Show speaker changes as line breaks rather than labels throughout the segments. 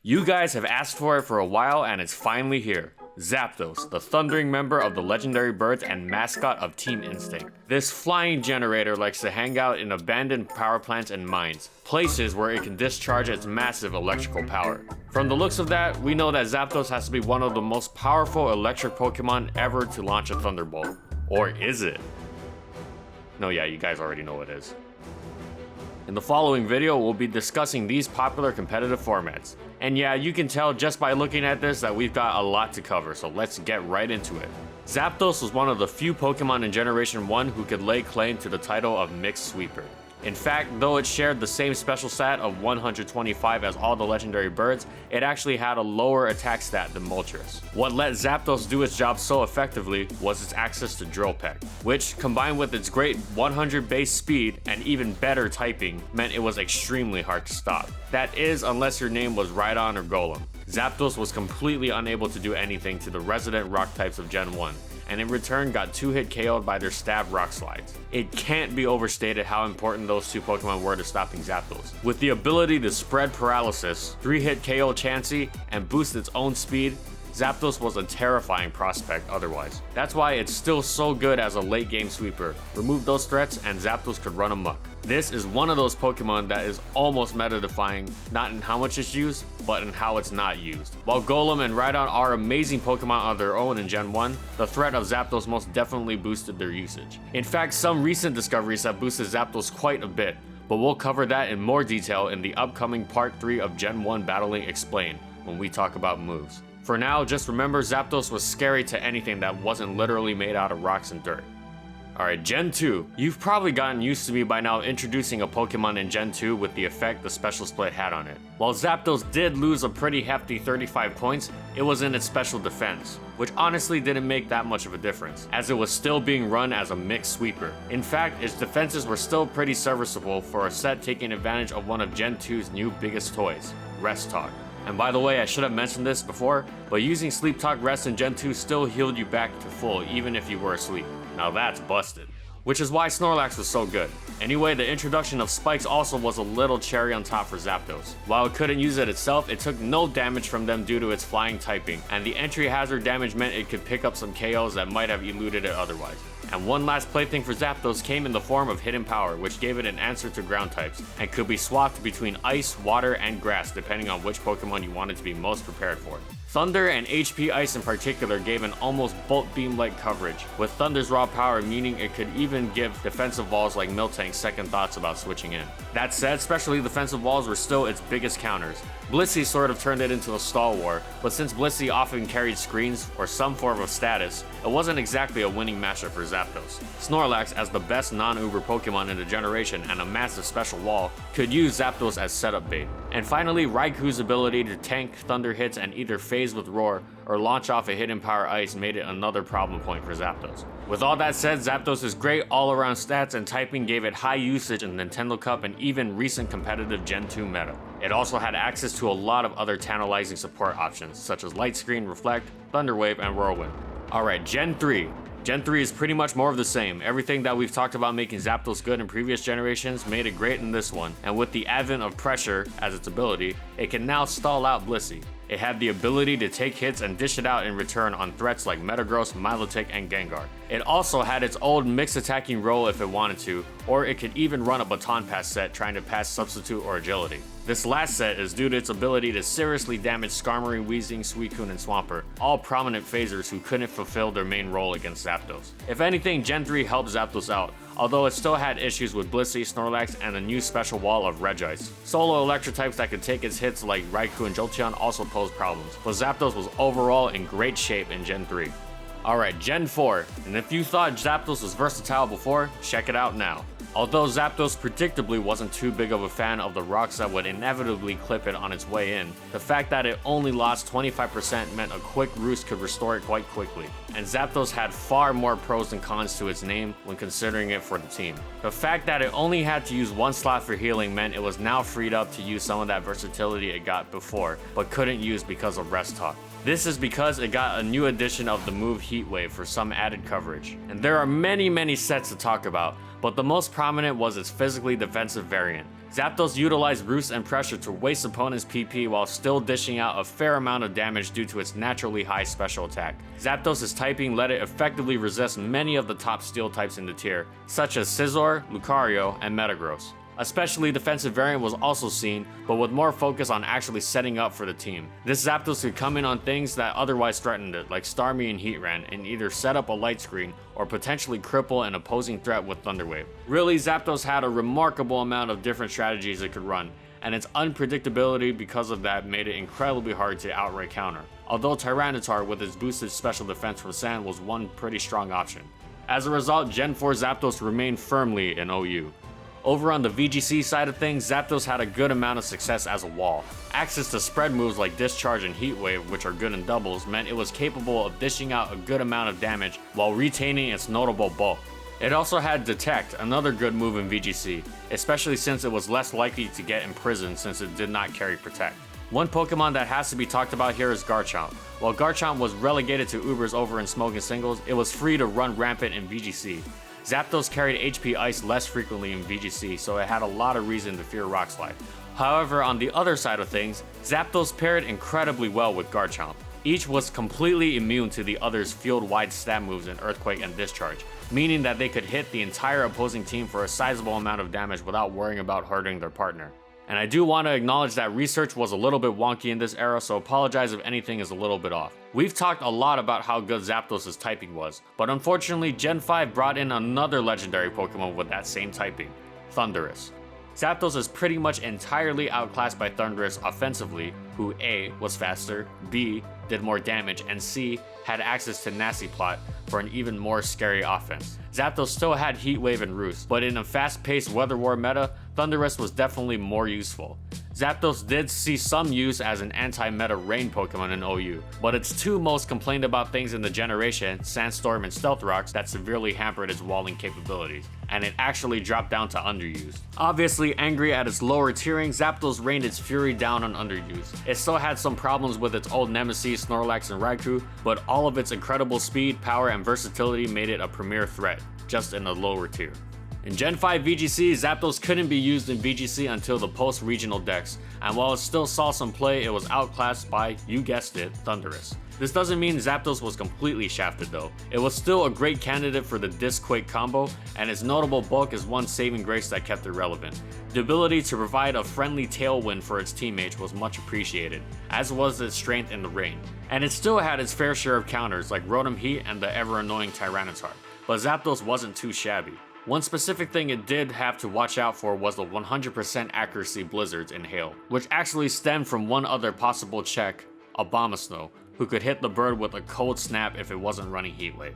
You guys have asked for it for a while and it's finally here. Zapdos, the thundering member of the legendary birds and mascot of Team Instinct. This flying generator likes to hang out in abandoned power plants and mines, places where it can discharge its massive electrical power. From the looks of that, we know that Zapdos has to be one of the most powerful electric Pokemon ever to launch a Thunderbolt. Or is it? No, yeah, you guys already know what it is. In the following video, we'll be discussing these popular competitive formats. And yeah, you can tell just by looking at this that we've got a lot to cover, so let's get right into it. Zapdos was one of the few Pokemon in Generation 1 who could lay claim to the title of Mixed Sweeper. In fact, though it shared the same special stat of 125 as all the legendary birds, it actually had a lower attack stat than Moltres. What let Zapdos do its job so effectively was its access to Drill Peck, which, combined with its great 100 base speed and even better typing, meant it was extremely hard to stop. That is, unless your name was Rhydon or Golem. Zapdos was completely unable to do anything to the resident rock types of Gen 1, and in return got 2-hit KO'd by their stab rock slides. It can't be overstated how important those two Pokemon were to stopping Zapdos. With the ability to spread paralysis, 3-hit KO Chansey, and boost its own speed, Zapdos was a terrifying prospect otherwise. That's why it's still so good as a late game sweeper. Remove those threats and Zapdos could run amok. This is one of those Pokemon that is almost meta-defying, not in how much it's used, but in how it's not used. While Golem and Rhydon are amazing Pokemon on their own in Gen 1, the threat of Zapdos most definitely boosted their usage. In fact, some recent discoveries have boosted Zapdos quite a bit, but we'll cover that in more detail in the upcoming Part 3 of Gen 1 Battling Explained when we talk about moves. For now, just remember Zapdos was scary to anything that wasn't literally made out of rocks and dirt. Alright, Gen 2. You've probably gotten used to me by now introducing a Pokemon in Gen 2 with the effect the Special Split had on it. While Zapdos did lose a pretty hefty 35 points, it was in its special defense, which honestly didn't make that much of a difference, as it was still being run as a mixed sweeper. In fact, its defenses were still pretty serviceable for a set taking advantage of one of Gen 2's new biggest toys, Rest Talk. And by the way, I should have mentioned this before, but using Sleep Talk Rest in Gen 2 still healed you back to full even if you were asleep. Now that's busted. Which is why Snorlax was so good. Anyway, the introduction of Spikes also was a little cherry on top for Zapdos. While it couldn't use it itself, it took no damage from them due to its flying typing, and the entry hazard damage meant it could pick up some KOs that might have eluded it otherwise. And one last plaything for Zapdos came in the form of Hidden Power, which gave it an answer to ground types, and could be swapped between ice, water, and grass depending on which Pokemon you wanted to be most prepared for. Thunder and HP Ice in particular gave an almost Bolt Beam-like coverage, with Thunder's raw power meaning it could even give defensive walls like Miltank second thoughts about switching in. That said, specially defensive walls were still its biggest counters. Blissey sort of turned it into a stall war, but since Blissey often carried screens or some form of status, it wasn't exactly a winning matchup for Zapdos. Snorlax, as the best non-Uber Pokemon in the generation and a massive special wall, could use Zapdos as setup bait. And finally, Raikou's ability to tank Thunder hits and either phase with Roar or launch off a Hidden Power Ice made it another problem point for Zapdos. With all that said, Zapdos' great all-around stats and typing gave it high usage in Nintendo Cup and even recent competitive Gen 2 meta. It also had access to a lot of other tantalizing support options, such as Light Screen, Reflect, Thunder Wave, and Whirlwind. Alright, Gen 3. Gen 3 is pretty much more of the same. Everything that we've talked about making Zapdos good in previous generations made it great in this one, and with the advent of Pressure as its ability, it can now stall out Blissey. It had the ability to take hits and dish it out in return on threats like Metagross, Milotic, and Gengar. It also had its old mixed attacking role if it wanted to, or it could even run a Baton Pass set trying to pass Substitute or Agility. This last set is due to its ability to seriously damage Skarmory, Weezing, Suicune, and Swampert, all prominent phasers who couldn't fulfill their main role against Zapdos. If anything, Gen 3 helped Zapdos out, although it still had issues with Blissey, Snorlax, and a new special wall of Regice. Solo Electro types that could take its hits like Raikou and Jolteon also posed problems, but Zapdos was overall in great shape in Gen 3. Alright, Gen 4, and if you thought Zapdos was versatile before, check it out now. Although Zapdos predictably wasn't too big of a fan of the rocks that would inevitably clip it on its way in, the fact that it only lost 25% meant a quick roost could restore it quite quickly, and Zapdos had far more pros than cons to its name when considering it for the team. The fact that it only had to use one slot for healing meant it was now freed up to use some of that versatility it got before, but couldn't use because of Rest Talk. This is because it got a new addition of the move Heat Wave for some added coverage. And there are many sets to talk about, but the most prominent was its physically defensive variant. Zapdos utilized Roost and Pressure to waste opponents' PP while still dishing out a fair amount of damage due to its naturally high special attack. Zapdos' typing let it effectively resist many of the top steel types in the tier, such as Scizor, Lucario, and Metagross. A specially defensive variant was also seen, but with more focus on actually setting up for the team. This Zapdos could come in on things that otherwise threatened it, like Starmie and Heatran, and either set up a light screen or potentially cripple an opposing threat with Thunder Wave. Really, Zapdos had a remarkable amount of different strategies it could run, and its unpredictability because of that made it incredibly hard to outright counter. Although Tyranitar with its boosted special defense from Sand was one pretty strong option. As a result, Gen 4 Zapdos remained firmly in OU. Over on the VGC side of things, Zapdos had a good amount of success as a wall. Access to spread moves like Discharge and Heat Wave, which are good in doubles, meant it was capable of dishing out a good amount of damage while retaining its notable bulk. It also had Detect, another good move in VGC, especially since it was less likely to get imprisoned since it did not carry Protect. One Pokemon that has to be talked about here is Garchomp. While Garchomp was relegated to Ubers over in Smogon singles, it was free to run rampant in VGC. Zapdos carried HP Ice less frequently in VGC, so it had a lot of reason to fear Rock Slide. However, on the other side of things, Zapdos paired incredibly well with Garchomp. Each was completely immune to the other's field-wide stab moves in Earthquake and Discharge, meaning that they could hit the entire opposing team for a sizable amount of damage without worrying about hurting their partner. And I do want to acknowledge that research was a little bit wonky in this era, so apologize if anything is a little bit off. We've talked a lot about how good Zapdos' typing was, but unfortunately Gen 5 brought in another legendary Pokemon with that same typing, Thundurus. Zapdos is pretty much entirely outclassed by Thundurus offensively, who A, was faster, B, did more damage, and C, had access to Nasty Plot for an even more scary offense. Zapdos still had Heat Wave and Roost, but in a fast-paced Weather War meta, Thundurus was definitely more useful. Zapdos did see some use as an anti-meta rain Pokemon in OU, but its two most complained about things in the generation, Sandstorm and Stealth Rocks, that severely hampered its walling capabilities, and it actually dropped down to underused. Obviously angry at its lower tiering, Zapdos rained its fury down on underuse. It still had some problems with its old nemesis Snorlax and Raikou, but all of its incredible speed, power, and versatility made it a premier threat, just in the lower tier. In Gen 5 VGC, Zapdos couldn't be used in VGC until the post-regional decks, and while it still saw some play, it was outclassed by, you guessed it, Thundurus. This doesn't mean Zapdos was completely shafted though. It was still a great candidate for the Disc-Quake combo, and its notable bulk is one saving grace that kept it relevant. The ability to provide a friendly tailwind for its teammates was much appreciated, as was its strength in the rain. And it still had its fair share of counters like Rotom Heat and the ever-annoying Tyranitar, but Zapdos wasn't too shabby. One specific thing it did have to watch out for was the 100% accuracy blizzards in Hail, which actually stemmed from one other possible check, Abomasnow, who could hit the bird with a cold snap if it wasn't running Heat Wave.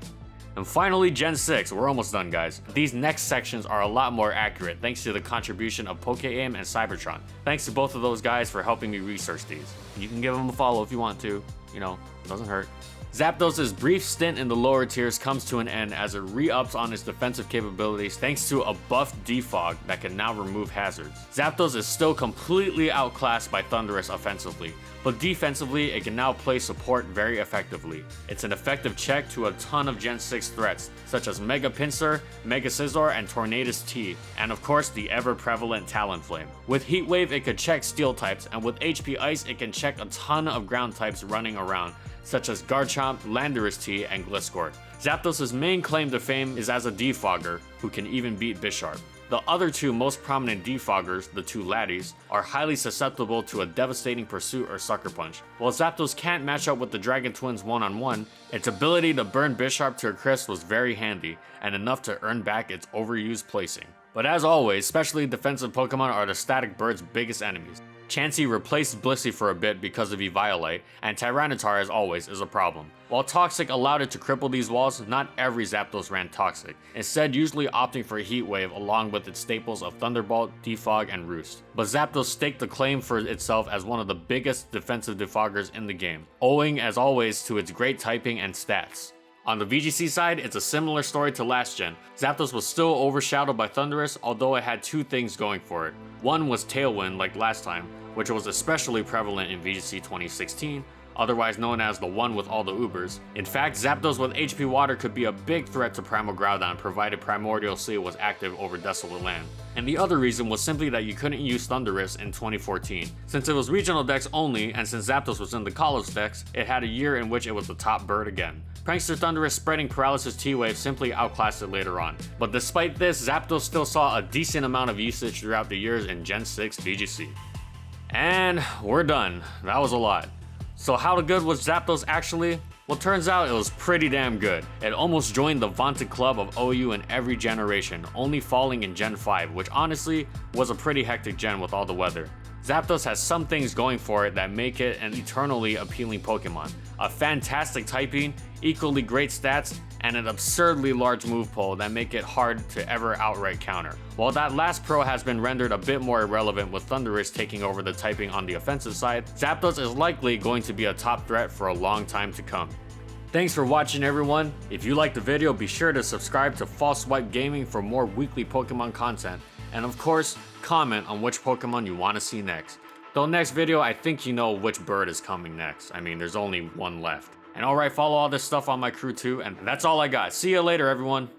And finally, Gen 6, we're almost done guys. These next sections are a lot more accurate thanks to the contribution of PokeAim and Cybertron. Thanks to both of those guys for helping me research these. You can give them a follow if you want to, you know, it doesn't hurt. Zapdos' brief stint in the lower tiers comes to an end as it re-ups on its defensive capabilities thanks to a buffed Defog that can now remove hazards. Zapdos is still completely outclassed by Thundurus offensively, but defensively it can now play support very effectively. It's an effective check to a ton of Gen 6 threats, such as Mega Pinsir, Mega Scizor, and Tornadus T, and of course the ever-prevalent Talonflame. With Heat Wave it could check Steel types, and with HP Ice it can check a ton of ground types running around, such as Garchomp, Landorus T, and Gliscor. Zapdos' main claim to fame is as a defogger, who can even beat Bisharp. The other two most prominent defoggers, the two laddies, are highly susceptible to a devastating Pursuit or Sucker Punch. While Zapdos can't match up with the Dragon Twins one-on-one, its ability to burn Bisharp to a crisp was very handy, and enough to earn back its overused placing. But as always, specially defensive Pokemon are the static bird's biggest enemies. Chansey replaced Blissey for a bit because of Eviolite, and Tyranitar as always is a problem. While Toxic allowed it to cripple these walls, not every Zapdos ran Toxic, instead usually opting for Heat Wave along with its staples of Thunderbolt, Defog, and Roost. But Zapdos staked the claim for itself as one of the biggest defensive defoggers in the game, owing as always to its great typing and stats. On the VGC side, it's a similar story to last gen. Zapdos was still overshadowed by Thundurus, although it had two things going for it. One was Tailwind like last time, which was especially prevalent in VGC 2016, otherwise known as the one with all the Ubers. In fact, Zapdos with HP Water could be a big threat to Primal Groudon provided Primordial Sea was active over Desolate Land. And the other reason was simply that you couldn't use Thundurus in 2014. Since it was regional decks only, and since Zapdos was in the Kalos decks, it had a year in which it was the top bird again. Prankster Thundurus spreading Paralysis T-Wave simply outclassed it later on. But despite this, Zapdos still saw a decent amount of usage throughout the years in Gen 6 VGC. And we're done. That was a lot. So how good was Zapdos actually? Well, turns out it was pretty damn good. It almost joined the vaunted club of OU in every generation, only falling in Gen 5, which honestly was a pretty hectic gen with all the weather. Zapdos has some things going for it that make it an eternally appealing Pokemon. A fantastic typing, equally great stats, and an absurdly large move pool that make it hard to ever outright counter. While that last pro has been rendered a bit more irrelevant with Thundurus taking over the typing on the offensive side, Zapdos is likely going to be a top threat for a long time to come. Thanks for watching everyone. If you liked the video, be sure to subscribe to False Swipe Gaming for more weekly Pokemon content. And of course, comment on which Pokemon you want to see next. Though next video, I think you know which bird is coming next. I mean, there's only one left. And alright, follow all this stuff on my crew too, and that's all I got. See you later, everyone.